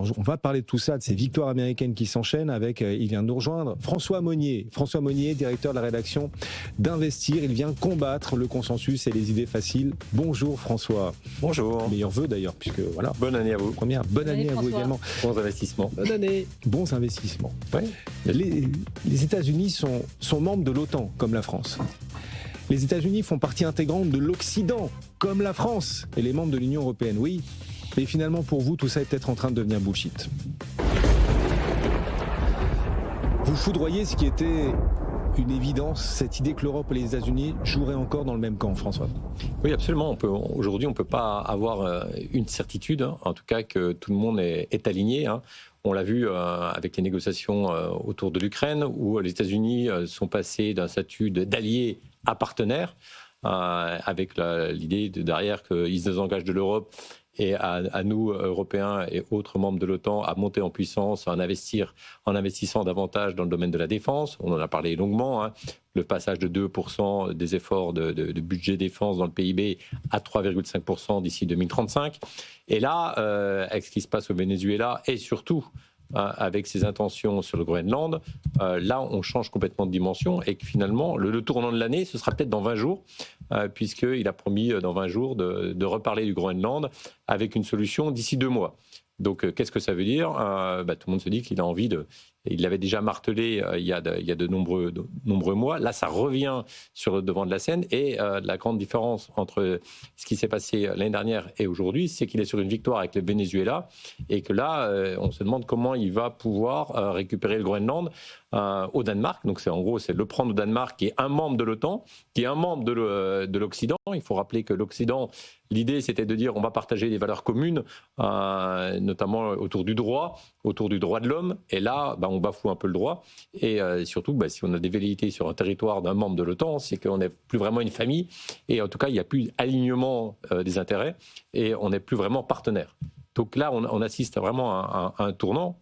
On va parler de tout ça, de ces victoires américaines qui s'enchaînent avec, il vient de nous rejoindre, François Monnier. François Monnier, directeur de la rédaction d'Investir. Il vient combattre le consensus et les idées faciles. Bonjour François. Bonjour. Meilleurs vœux d'ailleurs, puisque voilà. Bonne année à vous. Première, bonne année à vous également. Bons investissements. Bonne année. Bons investissements. Ouais. Les États-Unis sont membres de l'OTAN, comme la France. Les États-Unis font partie intégrante de l'Occident, comme la France et les membres de l'Union européenne. Oui. Et finalement, pour vous, tout ça est peut-être en train de devenir bullshit. Vous foudroyez ce qui était une évidence, cette idée que l'Europe et les États-Unis joueraient encore dans le même camp, François. Oui, absolument. Aujourd'hui, on ne peut pas avoir une certitude, en tout cas que tout le monde est aligné. On l'a vu avec les négociations autour de l'Ukraine, où les États-Unis sont passés d'un statut d'alliés à partenaires, avec l'idée derrière qu'ils se désengagent de l'Europe et à nous, Européens et autres membres de l'OTAN, à monter en puissance, en investissant davantage dans le domaine de la défense. On en a parlé longuement, le passage de 2% des efforts de budget défense dans le PIB à 3,5% d'ici 2035. Et là, avec ce qui se passe au Venezuela et surtout avec ses intentions sur le Groenland, là on change complètement de dimension et que finalement le tournant de l'année ce sera peut-être dans 20 jours puisqu'il a promis dans 20 jours de reparler du Groenland avec une solution d'ici 2 mois. Donc qu'est-ce que ça veut dire ? Tout le monde se dit qu'il a envie il l'avait déjà martelé il y a de nombreux mois. Là, ça revient sur le devant de la scène. Et la grande différence entre ce qui s'est passé l'année dernière et aujourd'hui, c'est qu'il est sur une victoire avec le Venezuela et que là, on se demande comment il va pouvoir récupérer le Groenland au Danemark. Donc en gros, c'est le prendre au Danemark, qui est un membre de l'OTAN, qui est un membre de l'Occident. Il faut rappeler que l'Occident, l'idée, c'était de dire on va partager des valeurs communes, notamment autour du droit de l'homme. Et là, on bafoue un peu le droit. Et surtout, si on a des velléités sur un territoire d'un membre de l'OTAN, c'est qu'on n'est plus vraiment une famille. Et en tout cas, il n'y a plus alignement des intérêts et on n'est plus vraiment partenaire. Donc là, on assiste vraiment à un tournant.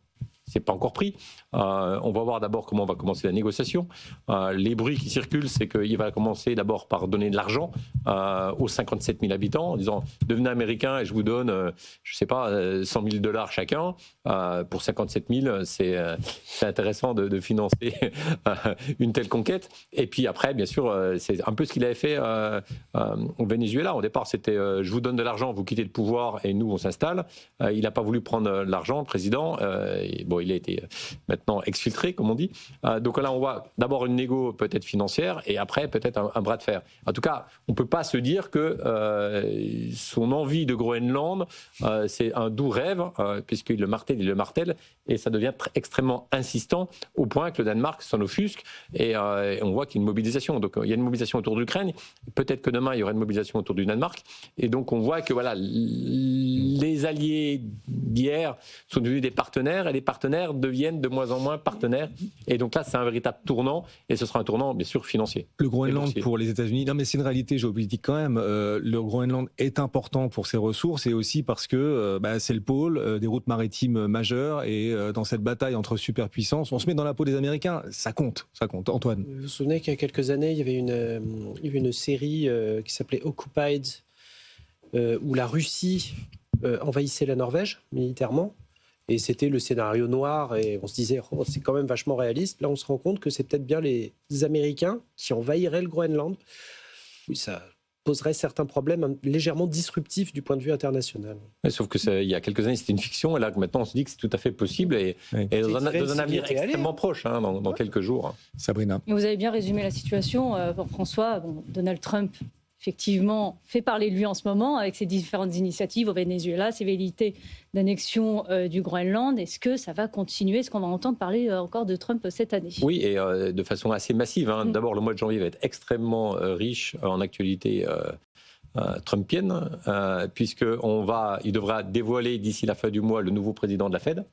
C'est pas encore pris. On va voir d'abord comment va commencer la négociation. Les bruits qui circulent, c'est qu'il va commencer d'abord par donner de l'argent aux 57 000 habitants en disant devenez américain et je vous donne, je sais pas, $100 000 chacun. Pour 57 000, c'est intéressant de financer une telle conquête. Et puis après, bien sûr, c'est un peu ce qu'il avait fait au Venezuela. Au départ, c'était je vous donne de l'argent, vous quittez le pouvoir et nous on s'installe. Il n'a pas voulu prendre l'argent, le président. Il a été maintenant exfiltré, comme on dit. Donc là, on voit d'abord une négo peut-être financière et après peut-être un bras de fer. En tout cas, on ne peut pas se dire que son envie de Groenland, c'est un doux rêve, puisqu'il le martèle, et ça devient extrêmement insistant au point que le Danemark s'en offusque et on voit qu'il y a une mobilisation. Donc il y a une mobilisation autour de l'Ukraine, peut-être que demain il y aura une mobilisation autour du Danemark, et donc on voit que voilà, les alliés d'hier sont devenus des partenaires et les partenaires deviennent de moins en moins partenaires. Et donc là, c'est un véritable tournant, et ce sera un tournant, bien sûr, financier. Le Groenland pour les États-Unis, non mais c'est une réalité géopolitique quand même. Le Groenland est important pour ses ressources et aussi parce que c'est le pôle des routes maritimes majeures et dans cette bataille entre superpuissances, on se met dans la peau des Américains. Ça compte. Antoine. Vous vous souvenez qu'il y a quelques années, il y avait une série qui s'appelait Occupied, où la Russie envahissait la Norvège militairement. Et c'était le scénario noir, et on se disait, c'est quand même vachement réaliste. Là, on se rend compte que c'est peut-être bien les Américains qui envahiraient le Groenland. Oui, ça poserait certains problèmes légèrement disruptifs du point de vue international. Ouais, sauf que il y a quelques années, c'était une fiction, et là, maintenant, on se dit que c'est tout à fait possible, et dans un avenir extrêmement proche, dans quelques jours. Sabrina. Vous avez bien résumé la situation, François. Donald Trump, effectivement, fait parler de lui en ce moment avec ses différentes initiatives au Venezuela, ses velléités d'annexion du Groenland. Est-ce que ça va continuer ? Est-ce qu'on va entendre parler encore de Trump cette année ? Oui, et de façon assez massive. D'abord, le mois de janvier va être extrêmement riche en actualité trumpienne, puisqu'il devra dévoiler d'ici la fin du mois le nouveau président de la Fed,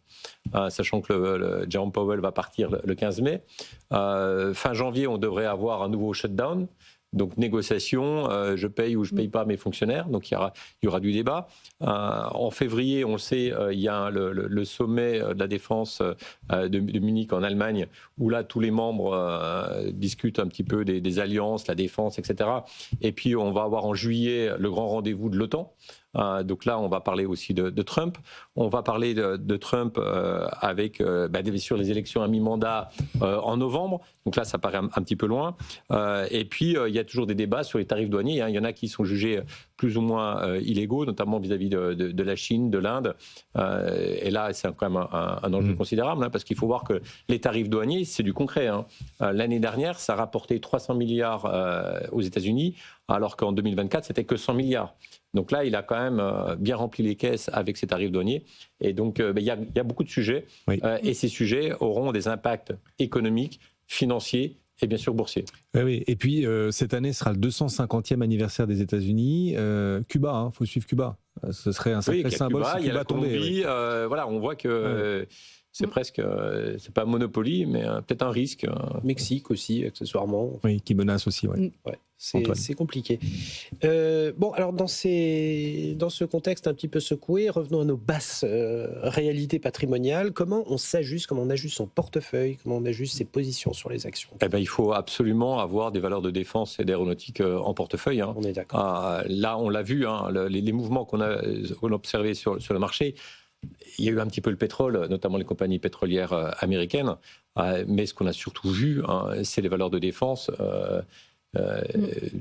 sachant que le Jerome Powell va partir le 15 mai. Fin janvier, on devrait avoir un nouveau shutdown. Donc négociation, je paye ou je ne paye pas mes fonctionnaires, donc il y aura du débat. En février, on le sait, il y a le sommet de la défense de Munich en Allemagne, où là tous les membres discutent un petit peu des alliances, la défense, etc. Et puis on va avoir en juillet le grand rendez-vous de l'OTAN, Donc là, on va parler aussi de Trump. On va parler de Trump avec bien sûr les élections à mi-mandat en novembre. Donc là, ça paraît un petit peu loin. Et puis, il y a toujours des débats sur les tarifs douaniers. Il y en a qui sont jugés plus ou moins illégaux, notamment vis-à-vis de la Chine, de l'Inde. Et là, c'est quand même un enjeu considérable, parce qu'il faut voir que les tarifs douaniers, c'est du concret. L'année dernière, ça rapportait 300 milliards aux États-Unis, alors qu'en 2024, c'était que 100 milliards. Donc là, il a quand même bien rempli les caisses avec ses tarifs douaniers. Et donc, il y a beaucoup de sujets. Oui. Et ces sujets auront des impacts économiques, financiers et bien sûr boursiers. Oui. Et puis, cette année sera le 250e anniversaire des États-Unis. Cuba, faut suivre Cuba. Ce serait un sacré symbole Cuba, si Cuba tombait. Colombie, voilà, on voit que... C'est presque, c'est pas un Monopoly, mais peut-être un risque. Mexique aussi, accessoirement. Oui, qui menace aussi. Ouais. C'est compliqué. Alors dans ce contexte un petit peu secoué, revenons à nos basses réalités patrimoniales. Comment on s'ajuste, comment on ajuste son portefeuille, comment on ajuste ses positions sur les actions? Il faut absolument avoir des valeurs de défense et d'aéronautique en portefeuille. On est d'accord. Là, on l'a vu, les mouvements qu'on a observés sur le marché. Il y a eu un petit peu le pétrole, notamment les compagnies pétrolières américaines, mais ce qu'on a surtout vu, c'est les valeurs de défense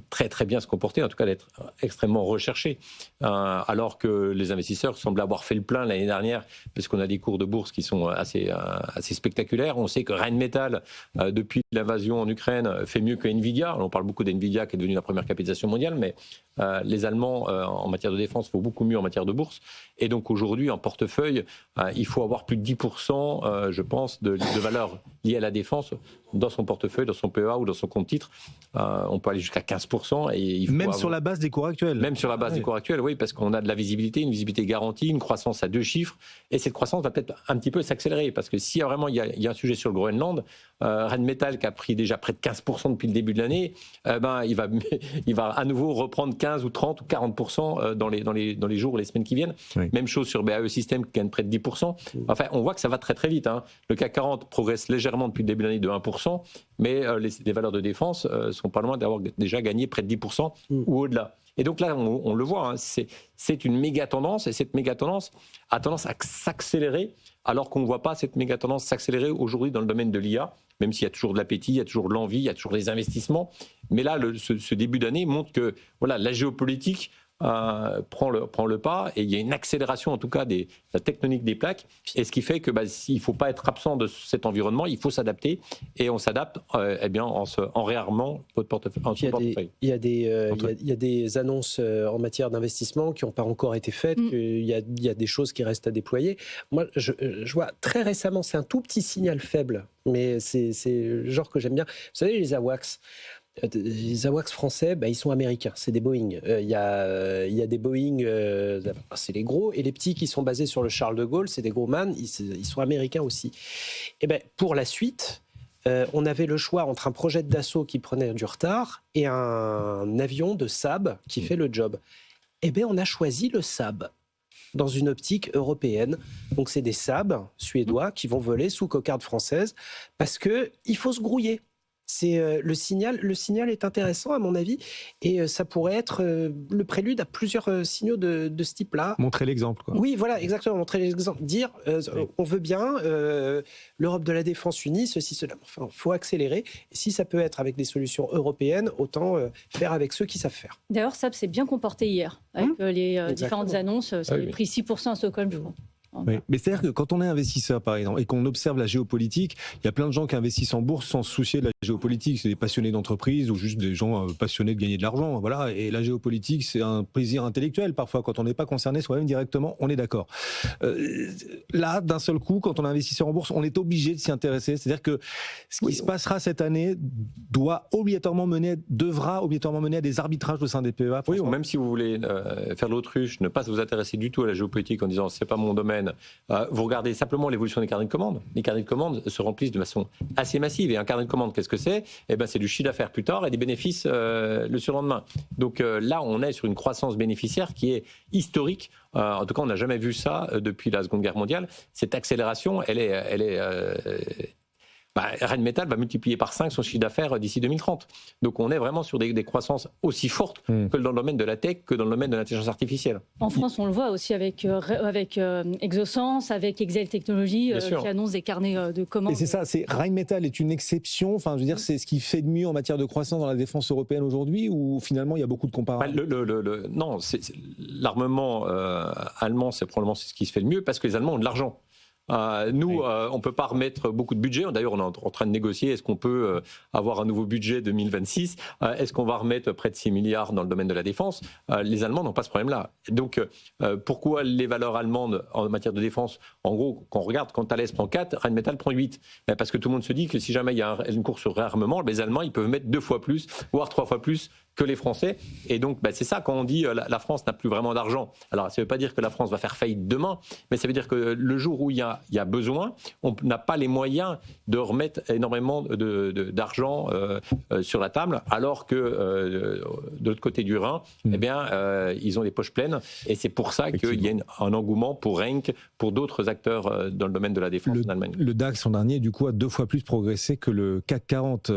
très très bien se comporter, en tout cas d'être extrêmement recherchées, alors que les investisseurs semblent avoir fait le plein l'année dernière, parce qu'on a des cours de bourse qui sont assez spectaculaires. On sait que Rheinmetall, depuis l'invasion en Ukraine, fait mieux que Nvidia. On parle beaucoup d'Nvidia qui est devenue la première capitalisation mondiale, mais les Allemands en matière de défense font beaucoup mieux en matière de bourse. Et donc aujourd'hui, en portefeuille, il faut avoir plus de 10%, je pense, de valeurs liées à la défense dans son portefeuille, dans son PEA ou dans son compte titre. On peut aller jusqu'à 15%. Et même sur la base des cours actuels. Même sur la base des cours actuels, oui, parce qu'on a de la visibilité, une visibilité garantie, une croissance à 2 chiffres. Et cette croissance va peut-être un petit peu s'accélérer, parce que s'il y a vraiment il y a un sujet sur le Groenland, Rheinmetall qui a pris déjà près de 15% depuis le début de l'année, il va à nouveau reprendre 15 ou 30 ou 40% dans les jours ou les semaines qui viennent. Oui. Même chose sur BAE System qui gagne près de 10%. Enfin, on voit que ça va très très vite. Le CAC 40 progresse légèrement depuis le début de l'année de 1%, mais les valeurs de défense sont pas loin d'avoir déjà gagné près de 10% ou au-delà. Et donc là, on le voit, c'est une méga tendance, et cette méga tendance a tendance à s'accélérer, alors qu'on ne voit pas cette méga tendance s'accélérer aujourd'hui dans le domaine de l'IA, même s'il y a toujours de l'appétit, il y a toujours de l'envie, il y a toujours des investissements. Mais là, ce début d'année montre que la géopolitique prend le pas, et il y a une accélération en tout cas de la tectonique des plaques, et ce qui fait que il ne faut pas être absent de cet environnement, il faut s'adapter, et on s'adapte en réarmant votre portefeuille. Il y a des annonces en matière d'investissement qui n'ont pas encore été faites, il y a des choses qui restent à déployer. Moi, je vois très récemment, c'est un tout petit signal faible, mais c'est le genre que j'aime bien. Vous savez, les AWACS. Les AWACS français, ils sont américains, c'est des Boeing. Il y a des Boeing, c'est les gros, et les petits qui sont basés sur le Charles de Gaulle, c'est des Grumman, ils sont américains aussi. Et pour la suite, on avait le choix entre un projet de Dassault qui prenait du retard et un avion de Saab qui fait le job. On a choisi le Saab dans une optique européenne. Donc c'est des Saab suédois qui vont voler sous cocarde française parce qu'il faut se grouiller. C'est le signal est intéressant à mon avis, et ça pourrait être le prélude à plusieurs signaux de ce type-là. Montrer l'exemple, quoi. Oui, voilà, exactement, montrer l'exemple, dire on veut bien l'Europe de la défense unie, ceci, cela. Enfin, faut accélérer. Et si ça peut être avec des solutions européennes, autant faire avec ceux qui savent faire. D'ailleurs, ça s'est bien comporté hier avec les différentes annonces. Ça a pris 6% à Stockholm, je crois. Oui. Mais c'est-à-dire que quand on est investisseur, par exemple, et qu'on observe la géopolitique, il y a plein de gens qui investissent en bourse sans se soucier de la géopolitique. C'est des passionnés d'entreprise ou juste des gens passionnés de gagner de l'argent. Voilà. Et la géopolitique, c'est un plaisir intellectuel parfois quand on n'est pas concerné soi-même directement. On est d'accord. Là, d'un seul coup, quand on est investisseur en bourse, on est obligé de s'y intéresser. C'est-à-dire que ce qui se passera cette année devra obligatoirement mener à des arbitrages au sein des PEA. Oui, ou même si vous voulez faire l'autruche, ne pas vous intéresser du tout à la géopolitique en disant c'est pas mon domaine. Vous regardez simplement l'évolution des carnets de commandes. Les carnets de commandes se remplissent de façon assez massive. Et un carnet de commandes, qu'est-ce que c'est ? C'est du chiffre d'affaires plus tard et des bénéfices le surlendemain. Donc là, on est sur une croissance bénéficiaire qui est historique. En tout cas, on n'a jamais vu ça depuis la Seconde Guerre mondiale. Cette accélération, elle est Rheinmetall va multiplier par 5 son chiffre d'affaires d'ici 2030. Donc on est vraiment sur des croissances aussi fortes que dans le domaine de la tech, que dans le domaine de l'intelligence artificielle. En France, on le voit aussi avec Exosens, avec Excel Technologies, qui annoncent des carnets de commandes. Et c'est ça, Rheinmetall est une exception. Enfin, je veux dire, c'est ce qui fait de mieux en matière de croissance dans la défense européenne aujourd'hui, ou finalement il y a beaucoup de comparables? Non, l'armement allemand, c'est probablement ce qui se fait le mieux parce que les Allemands ont de l'argent. Nous, on ne peut pas remettre beaucoup de budget. D'ailleurs, on est en train de négocier. Est-ce qu'on peut avoir un nouveau budget 2026 ? Est-ce qu'on va remettre près de 6 milliards dans le domaine de la défense ? Les Allemands n'ont pas ce problème-là. Donc, pourquoi les valeurs allemandes en matière de défense ? En gros, quand on regarde, quand Thales prend 4, Rheinmetall prend 8. Parce que tout le monde se dit que si jamais il y a une course au réarmement, les Allemands, ils peuvent mettre 2 fois plus, voire 3 fois plus que les Français. Et donc, c'est ça quand on dit la France n'a plus vraiment d'argent. Alors, ça ne veut pas dire que la France va faire faillite demain, mais ça veut dire que le jour où il y a besoin, on n'a pas les moyens de remettre énormément d'argent sur la table, alors que de l'autre côté du Rhin, eh bien, ils ont les poches pleines. Et c'est pour ça qu'il y a un engouement pour Renk, pour d'autres acteurs dans le domaine de la défense en Allemagne. Le DAX, son dernier, du coup, a 2 fois plus progressé que le CAC 40.